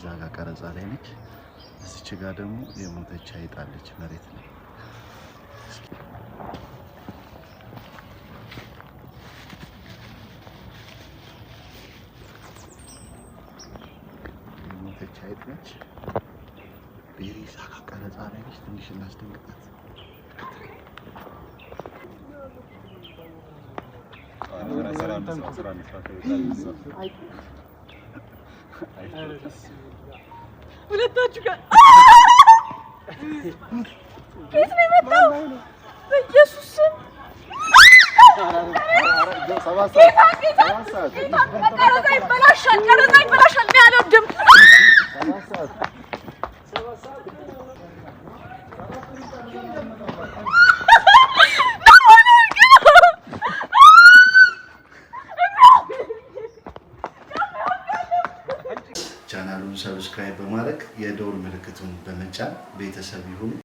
እዛ ጋር ቀረጻ ላይ ነች። እዚች ጋር ደግሞ የሞተች አይጣለች መሬት ላይ የሞተች አይጥ ነች። ቤሪ እዛ ጋር ቀረጻ ላይ ነች። ትንሽ እናስደንግጣት። ሁለታችሁ ጋር ቤት ነው የመጣው። በኢየሱስ ስም ቀረጻ ይበላሻል፣ ቀረጻ ይበላሻል ነው ያለው ድም ቻናሉን ሰብስክራይብ በማድረግ የደወል ምልክቱን በመጫን ቤተሰብ ይሁኑ።